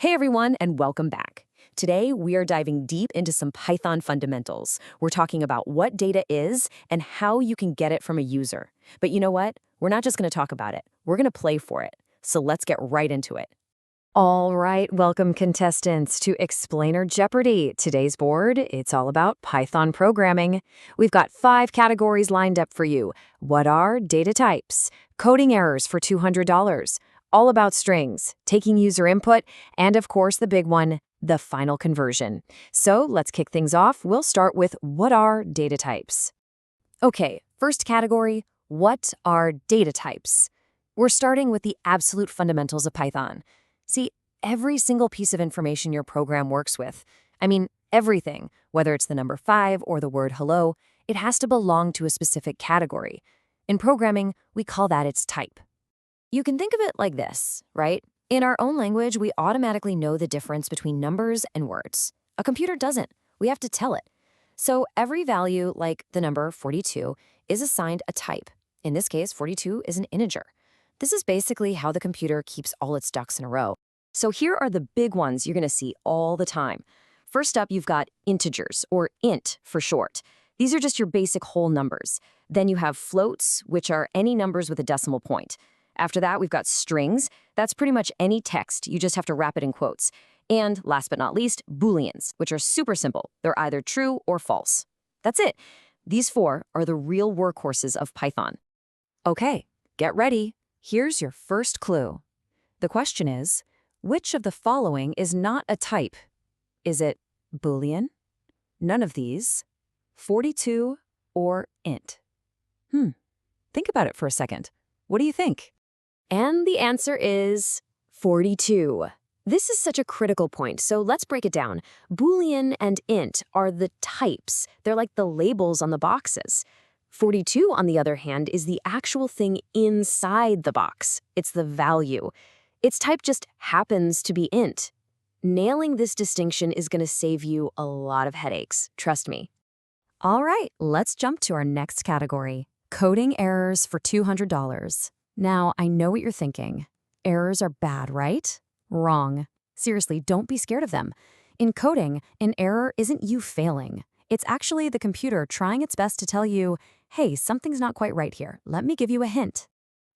Hey everyone, and welcome back. Today, we are diving deep into some Python fundamentals. We're talking about what data is and how you can get it from a user. But you know what? We're not just going to talk about it. We're going to play for it. So let's get right into it. All right, welcome contestants to Explainer Jeopardy! Today's board, it's all about Python programming. We've got 5 categories lined up for you. What are data types? Coding errors for $200. All about strings, taking user input, and of course the big one, the final conversion. So let's kick things off. We'll start with what are data types? Okay, first category, what are data types? We're starting with the absolute fundamentals of Python. See, every single piece of information your program works with, everything, whether it's the number 5 or the word hello, it has to belong to a specific category. In programming, we call that its type. You can think of it like this, right? In our own language, we automatically know the difference between numbers and words. A computer doesn't. We have to tell it. So every value, like the number 42, is assigned a type. In this case, 42 is an integer. This is basically how the computer keeps all its ducks in a row. So here are the big ones you're going to see all the time. First up, you've got integers, or int for short. These are just your basic whole numbers. Then you have floats, which are any numbers with a decimal point. After that, we've got strings. That's pretty much any text. You just have to wrap it in quotes. And last but not least, booleans, which are super simple. They're either true or false. That's it. These 4 are the real workhorses of Python. Okay, get ready. Here's your first clue. The question is, which of the following is not a type? Is it boolean, none of these, 42, or int? Think about it for a second. What do you think? And the answer is 42. This is such a critical point, so let's break it down. Boolean and int are the types. They're like the labels on the boxes. 42, on the other hand, is the actual thing inside the box. It's the value. Its type just happens to be int. Nailing this distinction is going to save you a lot of headaches, trust me. All right, let's jump to our next category, coding errors for $200. Now, I know what you're thinking. Errors are bad, right? Wrong. Seriously, don't be scared of them. In coding, an error isn't you failing. It's actually the computer trying its best to tell you, hey, something's not quite right here. Let me give you a hint.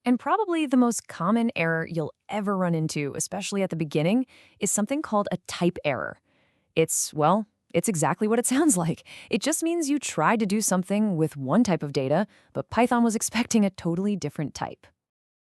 And probably the most common error you'll ever run into, especially at the beginning, is something called a type error. It's exactly what it sounds like. It just means you tried to do something with one type of data, but Python was expecting a totally different type.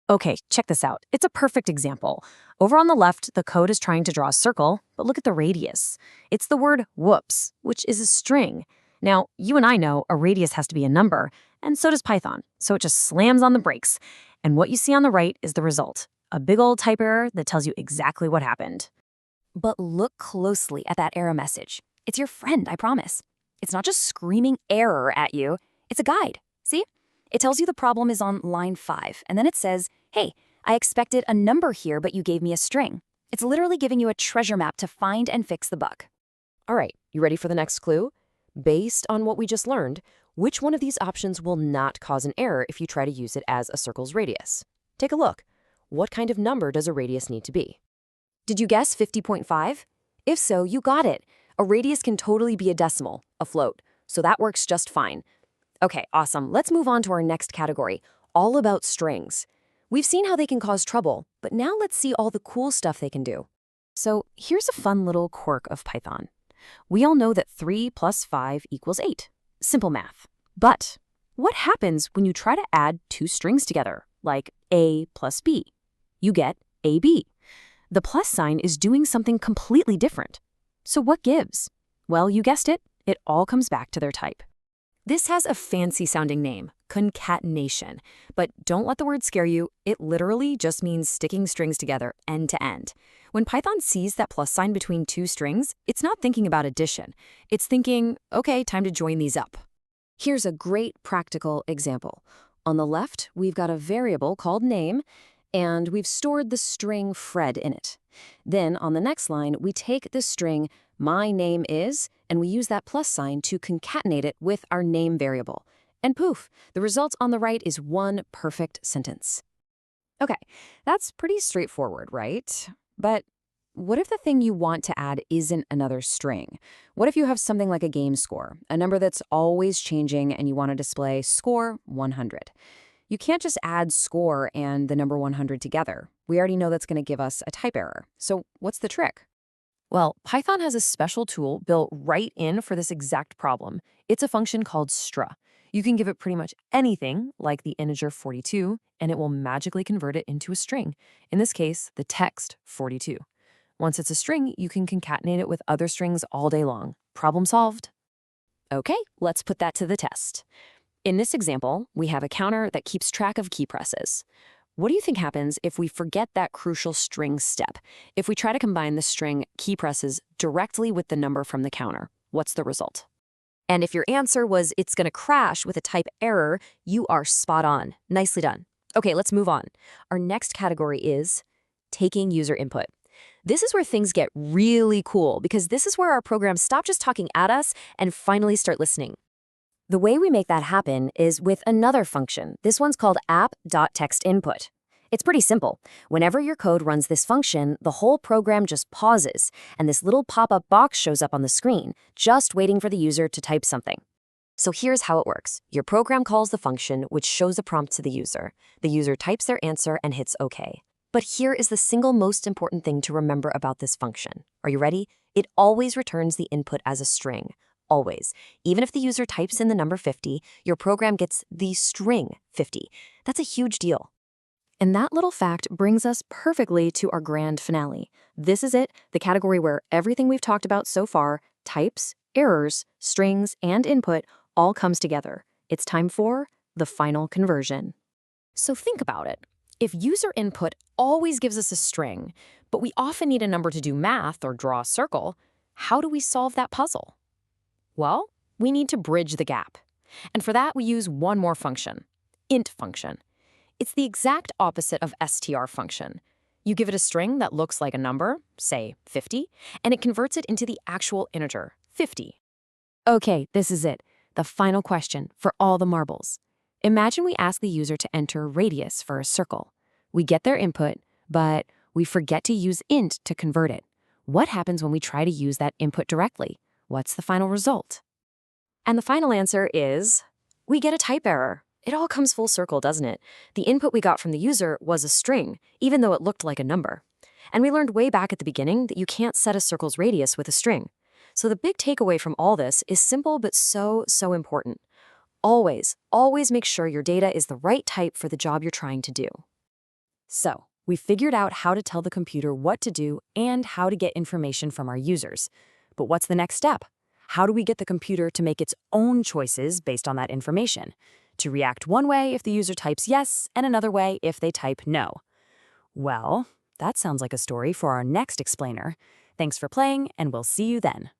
Okay, check this out. It's a perfect example. Over on the left, the code is trying to draw a circle, but look at the radius. It's the word whoops, which is a string. Now, you and I know a radius has to be a number, and so does Python, so it just slams on the brakes. And what you see on the right is the result, a big old type error that tells you exactly what happened. But look closely at that error message. It's your friend, I promise. It's not just screaming error at you, it's a guide. See? It tells you the problem is on line 5, and then it says, hey, I expected a number here, but you gave me a string. It's literally giving you a treasure map to find and fix the bug. All right, you ready for the next clue? Based on what we just learned, which one of these options will not cause an error if you try to use it as a circle's radius? Take a look. What kind of number does a radius need to be? Did you guess 50.5? If so, you got it. A radius can totally be a decimal, a float, so that works just fine. Okay, awesome. Let's move on to our next category, all about strings. We've seen how they can cause trouble, but now let's see all the cool stuff they can do. So here's a fun little quirk of Python. We all know that 3 plus 5 equals 8. Simple math. But what happens when you try to add 2 strings together, like A plus B? You get AB. The plus sign is doing something completely different. So what gives? Well, you guessed it. It all comes back to their type. This has a fancy-sounding name, concatenation, but don't let the word scare you. It literally just means sticking strings together end to end. When Python sees that plus sign between 2 strings, it's not thinking about addition. It's thinking, okay, time to join these up. Here's a great practical example. On the left, we've got a variable called name, and we've stored the string Fred in it. Then on the next line, we take the string my name is, and we use that plus sign to concatenate it with our name variable. And poof, the result on the right is one perfect sentence. Okay, that's pretty straightforward, right? But what if the thing you want to add isn't another string? What if you have something like a game score, a number that's always changing, and you want to display score 100? You can't just add score and the number 100 together. We already know that's going to give us a type error. So what's the trick? Well, Python has a special tool built right in for this exact problem. It's a function called str. You can give it pretty much anything, like the integer 42, and it will magically convert it into a string. In this case, the text 42. Once it's a string, you can concatenate it with other strings all day long. Problem solved. Okay, let's put that to the test. In this example, we have a counter that keeps track of key presses. What do you think happens if we forget that crucial string step? If we try to combine the string key presses directly with the number from the counter, what's the result? And if your answer was it's going to crash with a type error, you are spot on. Nicely done. Okay, let's move on. Our next category is taking user input. This is where things get really cool because this is where our programs stop just talking at us and finally start listening. The way we make that happen is with another function. This one's called app.textInput. It's pretty simple. Whenever your code runs this function, the whole program just pauses, and this little pop-up box shows up on the screen, just waiting for the user to type something. So here's how it works. Your program calls the function, which shows a prompt to the user. The user types their answer and hits OK. But here is the single most important thing to remember about this function. Are you ready? It always returns the input as a string. Always. Even if the user types in the number 50, your program gets the string 50. That's a huge deal. And that little fact brings us perfectly to our grand finale. This is it, the category where everything we've talked about so far, types, errors, strings, and input, all comes together. It's time for the final conversion. So think about it. If user input always gives us a string, but we often need a number to do math or draw a circle, how do we solve that puzzle? Well, we need to bridge the gap. And for that, we use one more function, int function. It's the exact opposite of str function. You give it a string that looks like a number, say 50, and it converts it into the actual integer, 50. Okay, this is it, the final question for all the marbles. Imagine we ask the user to enter radius for a circle. We get their input, but we forget to use int to convert it. What happens when we try to use that input directly? What's the final result? And the final answer is, we get a type error. It all comes full circle, doesn't it? The input we got from the user was a string, even though it looked like a number. And we learned way back at the beginning that you can't set a circle's radius with a string. So the big takeaway from all this is simple but so important. Always make sure your data is the right type for the job you're trying to do. So, we figured out how to tell the computer what to do and how to get information from our users. But what's the next step? How do we get the computer to make its own choices based on that information? To react one way if the user types yes, and another way if they type no. Well, that sounds like a story for our next explainer. Thanks for playing, and we'll see you then.